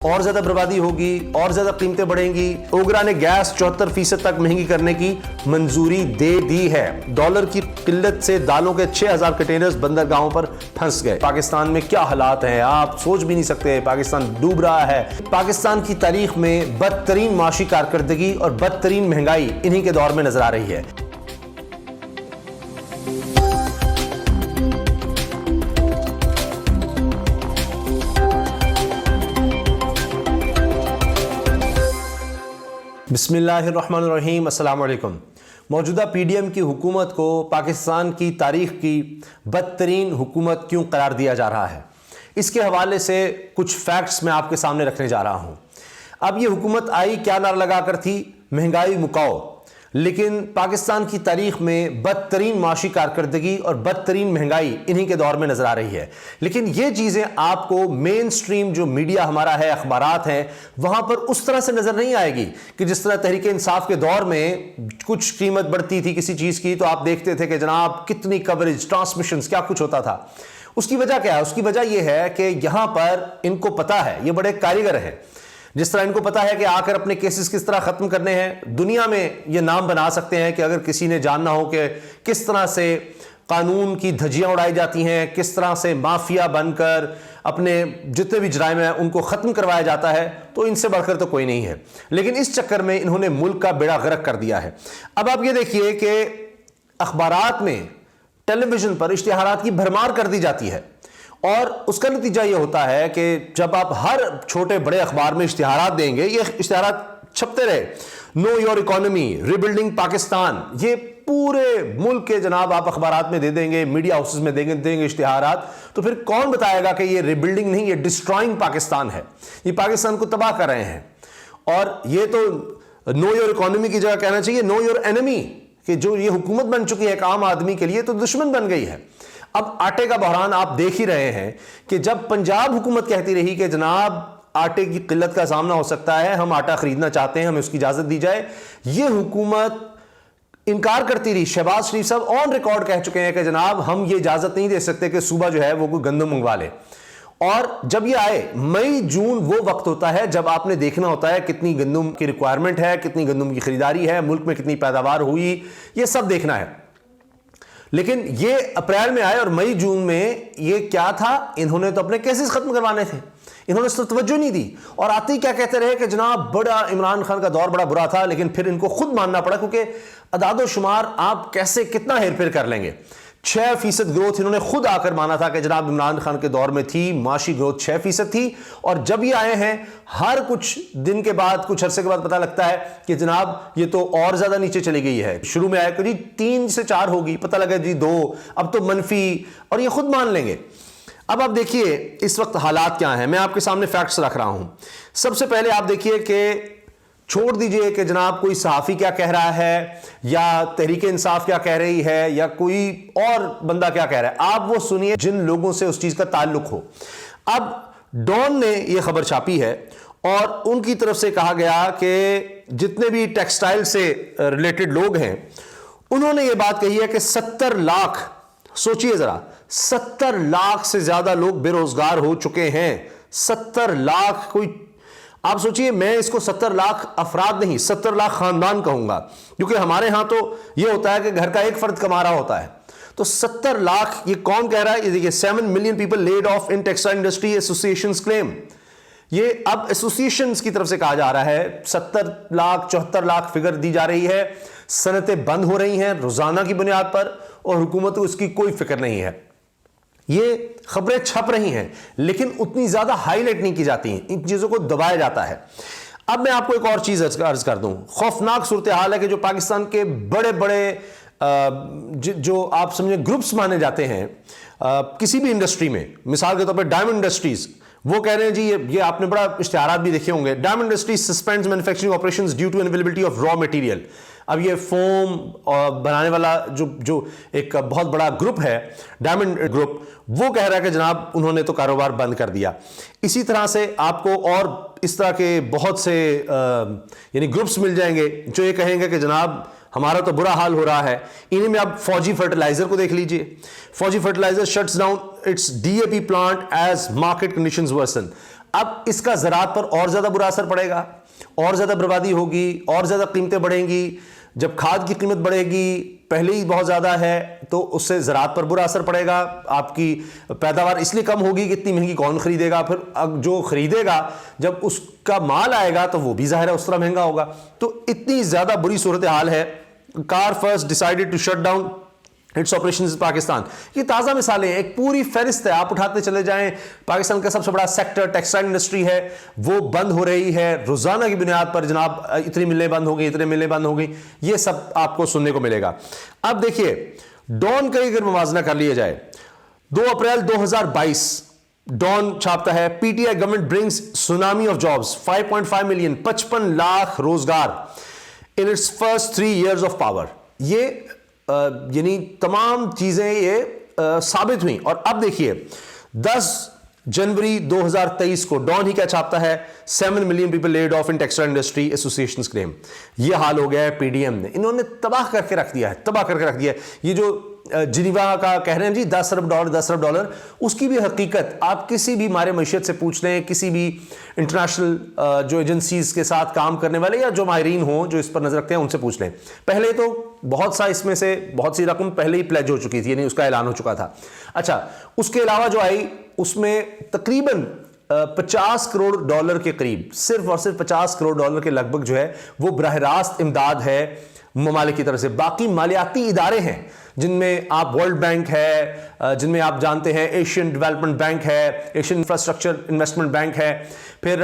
और ज्यादा बर्बादी होगी और ज्यादा कीमतें बढ़ेंगी। ओगरा ने गैस 74% तक महंगी करने की मंजूरी दे दी है। डॉलर की किल्लत से दालों के 6000 कंटेनर्स बंदरगाहों पर फंस गए। पाकिस्तान में क्या हालात हैं आप सोच भी नहीं सकते। पाकिस्तान डूब रहा है। पाकिस्तान की तारीख में बदतरीन माशी कारकर्दगी और बदतरीन महंगाई इन्हीं के दौर में नजर आ रही है। बिस्मिल्लाहिर्रहमानिर्रहीम, अस्सलाम वालेकुम। मौजूदा पीडीएम की हुकूमत को पाकिस्तान की तारीख की बदतरीन हुकूमत क्यों करार दिया जा रहा है, इसके हवाले से कुछ फैक्ट्स मैं आपके सामने रखने जा रहा हूं। अब ये हुकूमत आई क्या नारा लगाकर थी, महंगाई मुकाओ, लेकिन पाकिस्तान की तारीख में बदतरीन माशी कारकर्दगी और बदतरीन महंगाई इन्हीं के दौर में नजर आ रही है। लेकिन ये चीजें आपको मेन स्ट्रीम जो मीडिया हमारा है, अखबारात हैं, वहां पर उस तरह से नजर नहीं आएगी कि जिस तरह तहरीक इंसाफ के दौर में कुछ कीमत बढ़ती थी किसी चीज की तो आप देखते थे कि जनाब कितनी कवरेज, ट्रांसमिशन, क्या कुछ होता था। उसकी वजह क्या है? उसकी वजह यह है कि यहां पर इनको पता है, ये बड़े कारीगर हैं। जिस तरह इनको पता है कि आकर अपने केसेस किस तरह खत्म करने हैं, दुनिया में ये नाम बना सकते हैं कि अगर किसी ने जानना हो कि किस तरह से कानून की धज्जियां उड़ाई जाती हैं, किस तरह से माफिया बनकर अपने जितने भी जराइम हैं उनको खत्म करवाया जाता है, तो इनसे बढ़कर तो कोई नहीं है। लेकिन इस चक्कर में इन्होंने मुल्क का बेड़ा गर्क कर दिया है। अब आप ये देखिए कि अखबारात में, टेलीविजन पर इश्तिहारात की भरमार कर दी जाती है और उसका नतीजा यह होता है कि जब आप हर छोटे बड़े अखबार में इश्तिहारात देंगे, ये इश्तिहारात छपते रहे, know your economy, rebuilding Pakistan, ये पूरे मुल्क के जनाब आप अखबारात में दे देंगे, मीडिया हाउसेस में देंगे इश्तिहारात, तो फिर कौन बताएगा कि ये रिबिल्डिंग नहीं, ये डिस्ट्रॉइंग पाकिस्तान है, ये पाकिस्तान को तबाह कर रहे हैं। और ये तो नो योर इकोनॉमी की जगह कहना चाहिए नो योर एनिमी, कि जो ये हुकूमत बन चुकी है एक आम आदमी के लिए तो दुश्मन बन गई है। अब आटे का बहरान आप देख ही रहे हैं कि जब पंजाब हुकूमत कहती रही कि जनाब आटे की किल्लत का सामना हो सकता है, हम आटा खरीदना चाहते हैं, हमें उसकी इजाजत दी जाए, यह हुकूमत इनकार करती रही। शहबाज शरीफ साहब ऑन रिकॉर्ड कह चुके हैं कि जनाब हम ये इजाजत नहीं दे सकते कि सूबा जो है वो कोई गंदम मंगवा ले। और जब ये आए, मई जून वो वक्त होता है जब आपने देखना होता है कितनी गंदम की रिक्वायरमेंट है, कितनी गंदम की खरीदारी है, मुल्क में कितनी पैदावार हुई, ये सब देखना है। लेकिन ये अप्रैल में आए और मई जून में ये क्या था, इन्होंने तो अपने केसेस खत्म करवाने थे, इन्होंने इस पर तवज्जो नहीं दी। और आते ही क्या कहते रहे कि जनाब बड़ा इमरान खान का दौर बड़ा बुरा था, लेकिन फिर इनको खुद मानना पड़ा क्योंकि अदादो शुमार आप कैसे कितना हेरफेर कर लेंगे। 6% ग्रोथ इन्होंने खुद आकर माना था कि जनाब इमरान खान के दौर में थी, माशी ग्रोथ 6% थी। और जब ये आए हैं हर कुछ दिन के बाद, कुछ अरसे के बाद पता लगता है कि जनाब ये तो और ज्यादा नीचे चली गई है। शुरू में आया कि जी 3 से 4 होगी, पता लगा जी 2, अब तो मनफी, और ये खुद मान लेंगे। अब आप देखिए इस वक्त हालात क्या हैं, मैं आपके सामने फैक्ट्स रख रहा हूं। सबसे पहले आप देखिए कि छोड़ दीजिए कि जनाब कोई सहाफ़ी क्या कह रहा है या तहरीक इंसाफ क्या कह रही है या कोई और बंदा क्या कह रहा है, आप वो सुनिए जिन लोगों से उस चीज़ का ताल्लुक हो। अब डॉन ने ये खबर छापी है और उनकी तरफ से कहा गया कि जितने भी टेक्सटाइल से रिलेटेड लोग हैं उन्होंने ये बात कही है कि 70 लाख, सोचिए ज़रा, 70 लाख से ज़्यादा लोग बेरोज़गार हो चुके हैं। 70 लाख, कोई आप सोचिए, मैं इसको 70 लाख अफराद नहीं 70 लाख खानदान कहूंगा, क्योंकि हमारे यहां तो यह होता है कि घर का एक फर्द कमा रहा होता है। तो 70 लाख ये कौन कह रहा है? ये देखिए, 7 million people laid off in textile industry associations claim. ये अब एसोसिएशंस की तरफ से कहा जा रहा है। 70 लाख 74 लाख फिगर दी जा रही है। सनतें बंद हो रही हैं रोजाना की बुनियाद पर और हुकूमत को इसकी कोई फिक्र नहीं है। ये खबरें छप रही हैं लेकिन उतनी ज्यादा हाईलाइट नहीं की जाती हैं, इन चीजों को दबाया जाता है। अब मैं आपको एक और चीज अर्ज कर दूं। खौफनाक सूरत हाल है कि जो पाकिस्तान के बड़े बड़े जो आप समझे ग्रुप्स माने जाते हैं किसी भी इंडस्ट्री में, मिसाल के तौर पर डायमंड इंडस्ट्रीज, वो कह रहे हैं जी, ये आपने बड़ा इश्तिहारात भी देखे होंगे, diamond industries suspends manufacturing operations due to unavailability of raw material. अब ये फोम बनाने वाला जो एक बहुत बड़ा ग्रुप है, डायमंड ग्रुप, वो कह रहा है कि जनाब उन्होंने तो कारोबार बंद कर दिया। इसी तरह से आपको और इस तरह के बहुत से यानी ग्रुप्स मिल जाएंगे जो ये कहेंगे कि जनाब हमारा तो बुरा हाल हो रहा है। इन्हीं में आप फौजी फर्टिलाइजर को देख लीजिए। Fauji fertilizer shuts down its DAP plant as market conditions worsen. अब इसका ज़राअत पर और ज़्यादा बुरा असर पड़ेगा, और ज़्यादा बर्बादी होगी, और ज़्यादा कीमतें बढ़ेंगी। जब खाद की कीमत बढ़ेगी, पहले ही बहुत ज़्यादा है, तो उससे ज़राअत पर बुरा असर पड़ेगा। आपकी पैदावार इसलिए कम होगी कि इतनी महंगी कौन खरीदेगा, फिर अब जो खरीदेगा जब उसका माल आएगा तो वो भी ज़ाहिर है उस तरह महंगा होगा। तो इतनी ज़्यादा बुरी सूरत हाल है। Car first decided to shut down its operations in Pakistan. ये ताज़ा मिसालें हैं, एक पूरी फहरिस्त है, आप उठाते चले जाएं। पाकिस्तान का सबसे बड़ा सेक्टर टेक्सटाइल इंडस्ट्री है, वो बंद हो रही है रोज़ाना की बुनियाद पर। जनाब इतनी मिलें बंद हो गई, इतने मिलें बंद हो गई, ये सब आपको सुनने को मिलेगा। अब देखिए डॉन का अगर मुवाजना कर लिया जाए, 2 अप्रैल 2022 डॉन छापता है, PTI government brings tsunami of jobs, 5.5 million, 55 lakh रोजगार in its first 3 years of power. ये यानी तमाम चीजें ये साबित हुई। और अब देखिए 10 जनवरी 2023 को डॉन ही क्या छापता है, 7 million people laid off in textile industry association claim. ये हाल हो गया है पीडीएम ने, इन्होंने तबाह करके रख दिया है, तबाह करके रख दिया है। ये जो जिनीवा का कह रहे हैं जी 10 अरब डॉलर 10 अरब डॉलर, उसकी भी हकीकत आप किसी भी मारे मईशत से पूछ लें, किसी भी इंटरनेशनल जो एजेंसीज के साथ काम करने वाले या जो माहिरीन हों जो इस पर नजर रखते हैं उनसे पूछ लें। पहले तो बहुत सा इसमें से बहुत सी रकम पहले ही प्लेज हो चुकी थी, यानी उसका ऐलान हो चुका था। अच्छा, उसके अलावा जो आई उसमें तकरीबन 50 करोड़ डॉलर के करीब, सिर्फ और सिर्फ 50 करोड़ डॉलर के लगभग जो है वो बराह रास्त इमदाद है ममालिक की तरफ से। बाकी मालियाती इदारे हैं जिनमें आप वर्ल्ड बैंक है, जिनमें आप जानते हैं एशियन डेवलपमेंट बैंक है, एशियन इंफ्रास्ट्रक्चर इन्वेस्टमेंट बैंक है, फिर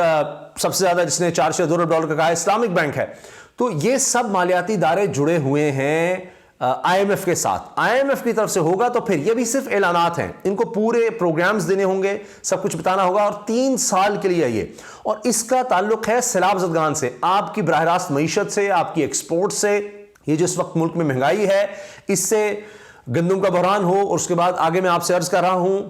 सबसे ज़्यादा जिसने 402 अरब डॉलर का कहा है इस्लामिक बैंक है। तो ये सब मालियाती इदारे जुड़े हुए हैं आईएमएफ के साथ। आईएमएफ की तरफ से होगा तो फिर ये भी सिर्फ ऐलानात हैं, इनको पूरे प्रोग्राम्स देने होंगे, सब कुछ बताना होगा, और 3 साल के लिए ये। और इसका ताल्लुक है सैलाब ज़दगान से, आपकी बराह रास्त मईशत से, आपकी एक्सपोर्ट से। ये जो इस वक्त मुल्क में महंगाई है, इससे गंदम का बहरान हो, और उसके बाद आगे मैं आपसे अर्ज कर रहा हूं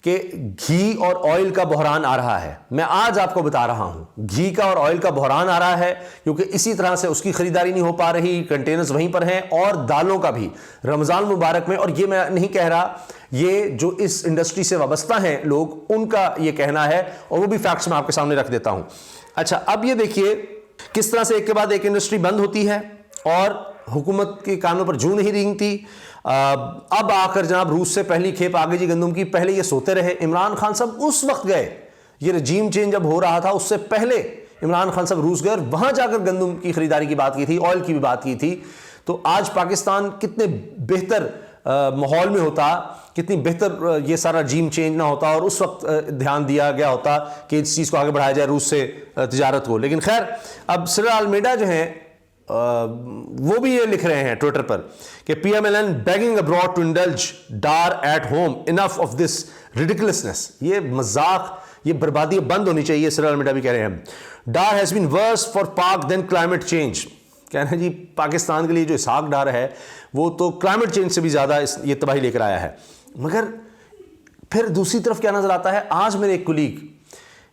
कि घी और ऑयल का बहरान आ रहा है। मैं आज आपको बता रहा हूं घी का और ऑयल का बहरान आ रहा है, क्योंकि इसी तरह से उसकी खरीदारी नहीं हो पा रही, कंटेनर्स वहीं पर हैं, और दालों का भी रमजान मुबारक में। और ये मैं नहीं कह रहा, ये जो इस इंडस्ट्री से वाबस्ता हैं लोग, उनका ये कहना है, और वो भी फैक्ट्स मैं आपके सामने रख देता हूं। अच्छा, अब ये देखिए किस तरह से एक के बाद एक इंडस्ट्री बंद होती है और हुकूमत के कानों पर जूं नहीं रेंगती। अब आकर जनाब रूस से पहली खेप आगे जी गंदम की। पहले ये सोते रहे, इमरान खान साहब उस वक्त गए, ये रजीम चेंज जब हो रहा था उससे पहले इमरान खान साहब रूस गए, वहां जाकर गंदम की खरीदारी की बात की थी, ऑयल की भी बात की थी। तो आज पाकिस्तान कितने बेहतर माहौल में होता, कितनी बेहतर ये सारा रजीम चेंज ना होता, और उस वक्त ध्यान दिया गया होता कि इस चीज़ को आगे बढ़ाया जाए रूस से तिजारत को। लेकिन खैर, अब सिरिल अल्मेडा जो है वो भी ये लिख रहे हैं ट्विटर पर कि PMLN begging abroad to indulge Dar at home, enough of this ridiculousness. ये मजाक, ये बर्बादी बंद होनी चाहिए, सिरिल अल्मेडा भी कह रहे हैं। डार हैज बीन वर्स फॉर पाक देन क्लाइमेट चेंज। कहना जी पाकिस्तान के लिए जो इसहाक डार है वो तो क्लाइमेट चेंज से भी ज़्यादा ये तबाही लेकर आया है। मगर फिर दूसरी तरफ क्या नजर आता है, आज मेरे एक कुलीग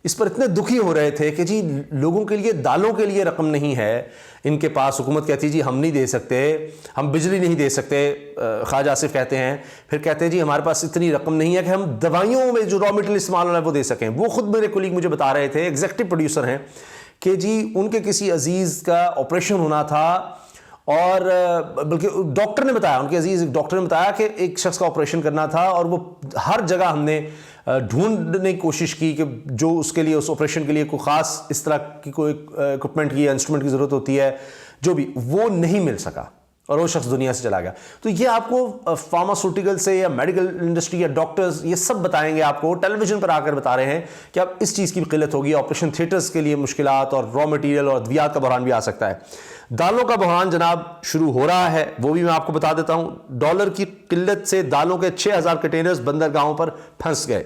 इस पर इतने दुखी हो रहे थे कि जी लोगों के लिए दालों के लिए रकम नहीं है इनके पास। हुकूमत कहती है जी हम नहीं दे सकते, हम बिजली नहीं दे सकते, ख्वाजा आसिफ कहते हैं। फिर कहते हैं जी हमारे पास इतनी रकम नहीं है कि हम दवाइयों में जो रॉ मटेरियल इस्तेमाल हो रहा है वो दे सकें। वो खुद मेरे कुलीग मुझे बता रहे थे, एग्जीक्यूटिव प्रोड्यूसर हैं, कि जी उनके किसी अजीज़ का ऑपरेशन होना था, और बल्कि डॉक्टर ने बताया, उनके अजीज डॉक्टर ने बताया कि एक शख्स का ऑपरेशन करना था, और वो हर जगह हमने ढूंढने की कोशिश की कि जो उसके लिए, उस ऑपरेशन के लिए कोई ख़ास इस तरह की कोई इक्विपमेंट की या इंस्ट्रूमेंट की ज़रूरत होती है, जो भी, वो नहीं मिल सका, और वो शख्स दुनिया से चला गया। तो ये आपको फार्मास्यूटिकल से या मेडिकल इंडस्ट्री या डॉक्टर्स ये सब बताएंगे, आपको टेलीविजन पर आकर बता रहे हैं कि अब इस चीज़ की किल्लत होगी, ऑपरेशन थिएटर्स के लिए मुश्किलात, और रॉ मटेरियल और अद्वियात का बहरान भी आ सकता है। दालों का बहरान जनाब शुरू हो रहा है, वो भी मैं आपको बता देता हूं। डॉलर की किल्लत से दालों के 6000 कंटेनर्स बंदरगाहों पर फंस गए।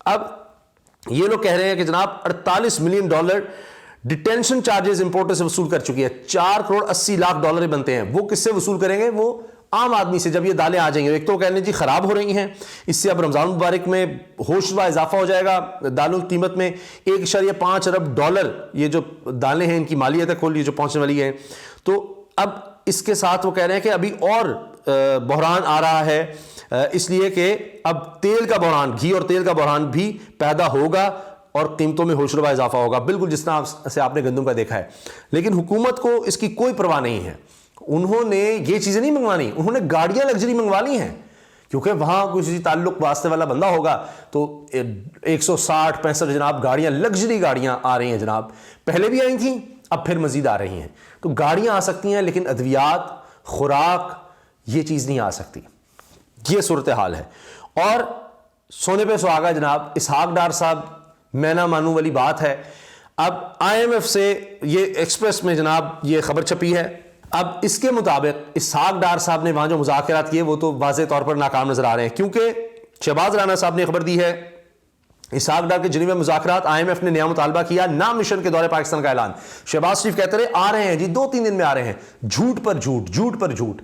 अब ये लोग कह रहे हैं कि जनाब 48 million dollar detention charges importer से वसूल कर चुकी है। 4 करोड़ 80 लाख डॉलर बनते हैं। वो किससे वसूल करेंगे? वो आम आदमी से, जब ये दालें आ जाएंगे। एक तो कहने जी खराब हो रही हैं, इससे अब रमजान मुबारक में होशरुबा इजाफा हो जाएगा दालों की कीमत में। 1.5 अरब डॉलर ये जो दालें हैं इनकी मालियत खोल ये जो पहुंचने वाली है। तो अब इसके साथ वो कह रहे हैं कि अभी और बहरान आ रहा है, इसलिए कि अब तेल का बहरान, घी और तेल का बहरान भी पैदा होगा। और कीमतों में होशरुबा इजाफा होगा, बिल्कुल जिस तरह से आपने गंदम का देखा है। लेकिन हुकूमत को इसकी कोई परवाह नहीं है। उन्होंने ये चीज़ें नहीं मंगवानी, उन्होंने गाड़ियाँ लग्जरी मंगवा ली हैं, क्योंकि वहाँ किसी ताल्लुक वास्ते वाला बंदा होगा तो 160-65 जनाब गाड़ियाँ, लग्जरी गाड़ियाँ आ रही हैं जनाब, पहले भी आई थी, अब फिर मज़ीद आ रही हैं। तो गाड़ियाँ आ सकती हैं, लेकिन अद्वियात, खुराक, ये चीज़ नहीं आ सकती। ये सूरत हाल है। और सोने पे सुहागा जनाब, इसहाक डार साहब, मैं ना मानूं वाली बात है। अब IMF से ये एक्सप्रेस में जनाब ये खबर छपी है। अब इसके मुताबिक इसहाक डार साहब ने वहां जो मुज़ाकरात किए वो तो वाज़े तौर पर नाकाम नजर आ रहे हैं, क्योंकि शहबाज राना साहब ने खबर दी है इसहाक डार के जिनेवा मुज़ाकरात, IMF ने नया मुतालबा किया, नाम मिशन के दौरे पाकिस्तान का ऐलान। शहबाज शरीफ कहते रहे आ रहे हैं जी, 2-3 दिन में आ रहे हैं, झूठ पर झूठ, झूठ पर झूठ।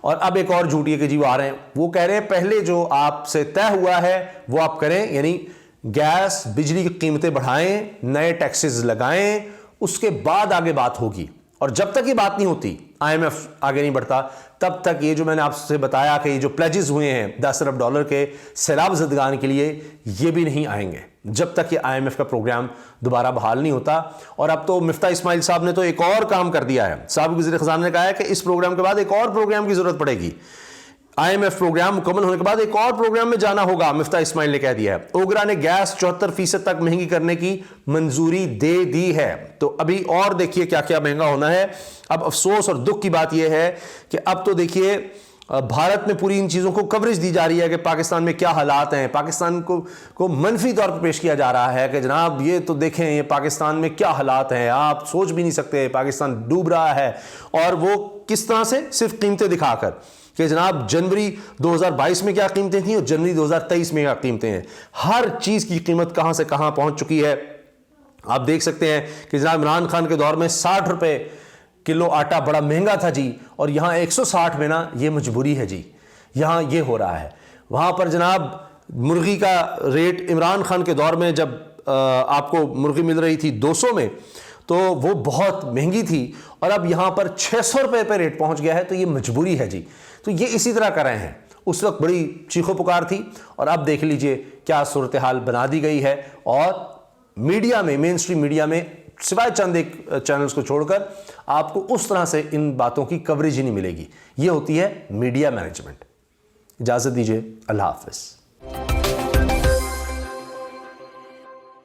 और अब एक और झूठ ये कि जी वो आ रहे हैं, वो कह रहे हैं पहले जो आपसे तय हुआ है वो आप करें, यानी गैस बिजली की कीमतें बढ़ाएं, नए टैक्सेस लगाएं, उसके बाद आगे बात होगी। और जब तक ये बात नहीं होती, IMF आगे नहीं बढ़ता, तब तक ये जो मैंने आपसे बताया कि ये जो प्लेजेस हुए हैं $10 अरब के सैलाब ज़दगान के लिए, ये भी नहीं आएंगे जब तक ये IMF का प्रोग्राम दोबारा बहाल नहीं होता। और अब तो मिफ्ता इस्माइल साहब ने तो एक और काम कर दिया है, साबिक़ वज़ीर ख़ज़ाना ने कहा है कि इस प्रोग्राम के बाद एक और प्रोग्राम की ज़रूरत पड़ेगी। IMF प्रोग्राम मुकम्मल होने के बाद एक और प्रोग्राम में जाना होगा, मिफ्ता इस्माइल ने कह दिया है। ओगरा ने गैस 74% तक महंगी करने की मंजूरी दे दी है। तो अभी और देखिए क्या क्या महंगा होना है। अब अफसोस और दुख की बात यह है कि अब तो देखिए भारत में पूरी इन चीज़ों को कवरेज दी जा रही है कि पाकिस्तान में क्या हालात हैं, पाकिस्तान को मनफी तौर पर पेश किया जा रहा है कि जनाब ये तो देखें ये पाकिस्तान में क्या हालात हैं, आप सोच भी नहीं सकते, पाकिस्तान डूब रहा है। और वो किस तरह से, सिर्फ कीमतें दिखाकर कि जनाब जनवरी 2022 में क्या कीमतें थी और जनवरी 2023 में क्या कीमतें हैं। हर चीज़ की कीमत कहाँ से कहाँ पहुँच चुकी है। आप देख सकते हैं कि जनाब इमरान खान के दौर में 60 रुपये किलो आटा बड़ा महंगा था जी, और यहाँ 160 में ना ये मजबूरी है जी, यहाँ ये हो रहा है। वहाँ पर जनाब मुर्गी का रेट इमरान खान के दौर में जब आपको मुर्गी मिल रही थी 200 में, तो वो बहुत महंगी थी, और अब यहाँ पर 600 रुपये पे रेट पहुँच गया है। तो ये मजबूरी है जी। तो ये इसी तरह कर रहे हैं। उस वक्त बड़ी चीखो पुकार थी, और अब देख लीजिए क्या सूरत हाल बना दी गई है। और मीडिया में, मेन स्ट्रीम मीडिया में, सिवाय चंद एक चैनल्स को छोड़कर आपको उस तरह से इन बातों की कवरेज ही नहीं मिलेगी। ये होती है मीडिया मैनेजमेंट। इजाज़त दीजिए, अल्लाह हाफ़िज़।